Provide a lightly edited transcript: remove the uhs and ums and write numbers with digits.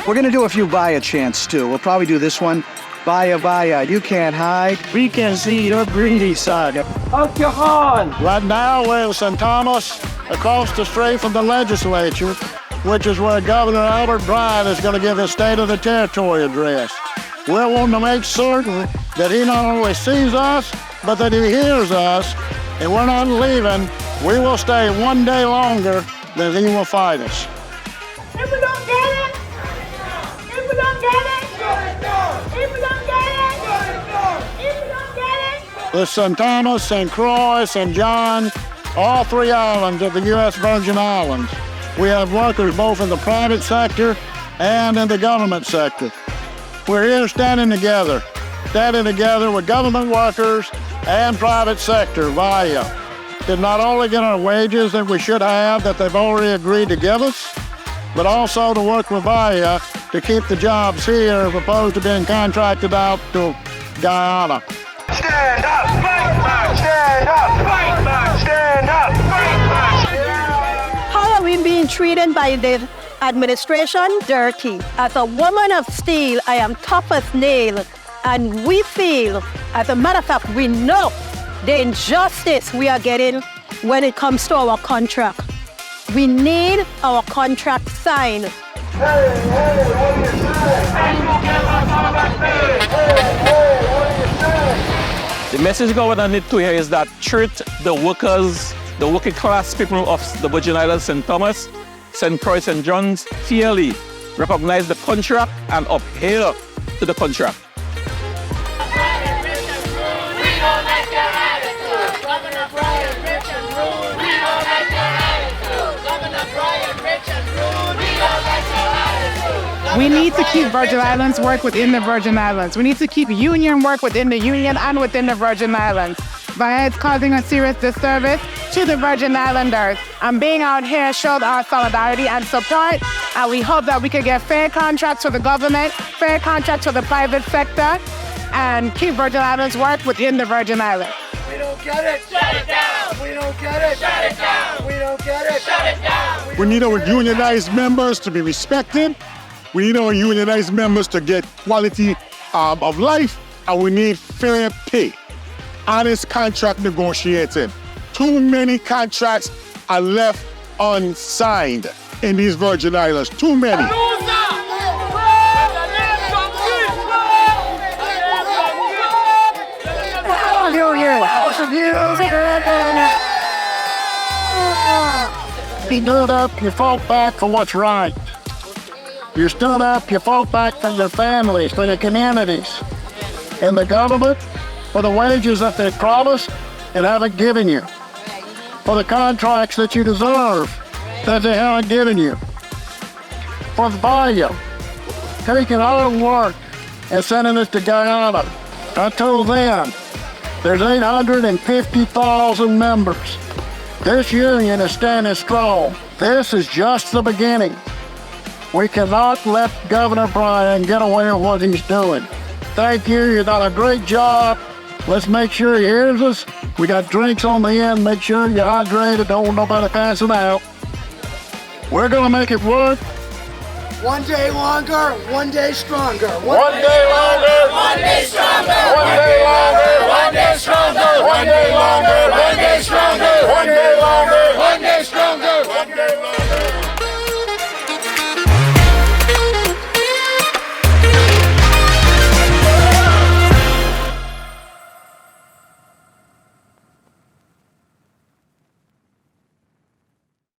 We're going to do a few Vaya chants, too. We'll probably do this one. Vaya, Vaya, you can't hide. We can see your greedy side. Up your horn! Right now, we're in St. Thomas, across the street from the legislature, which is where Governor Albert Bryan is going to give his State of the Territory address. We're wanting to make certain that he not only sees us, but that he hears us, and we're not leaving. We will stay one day longer than he will fight us. If we don't get it, if we don't get it, if we don't get it, if we don't get it. The St. Thomas, St. Croix, St. John, all three islands of the U.S. Virgin Islands. We have workers both in the private sector and in the government sector. We're here standing together with government workers and private sector via to not only get our wages that we should have that they've already agreed to give us, but also to work with VIA to keep the jobs here as opposed to being contracted out to Guyana. Stand up, fight back! Stand up, fight back! Stand up, fight back! How are we being treated by the administration? Dirty. As a woman of steel, I am tough as nails, and we feel, as a matter of fact, we know the injustice we are getting when it comes to our contract. We need our contract signed. Hey, what do you say? The message governor need to hear is that treat the workers, the working class people of the Virgin Islands, St. Thomas, St. Croix, St. John's fairly, recognize the contract and adhere to the contract. We need to keep Virgin Islands work within the Virgin Islands. We need to keep union work within the union and within the Virgin Islands. VIA is causing a serious disservice to the Virgin Islanders. And being out here showed our solidarity and support. And we hope that we can get fair contracts for the government, fair contracts for the private sector, and keep Virgin Islands work within the Virgin Islands. We don't get it! Shut it down! We don't get it! Shut it down! We don't get it! Shut it down! We need our unionized members to be respected. We need our unionized members to get quality of life, and we need fair pay. Honest contract negotiating. Too many contracts are left unsigned in these Virgin Islands. Too many. You stood up, you fought back for what's right. You stood up, you fought back for your families, for your communities, and the government for the wages that they promised and haven't given you, for the contracts that you deserve that they haven't given you, for VIA taking our work and sending us to Guyana. Until then, there's 850,000 members. This union is standing strong. This is just the beginning. We cannot let Governor Bryan get away with what he's doing. Thank you, you've done a great job. Let's make sure he hears us. We got drinks on the end, make sure you're hydrated, don't want nobody passing out. We're gonna make it work. One day longer, one day stronger. One day longer, one day stronger. one day longer, One day stronger. one day longer, One day stronger. one day longer. One day stronger.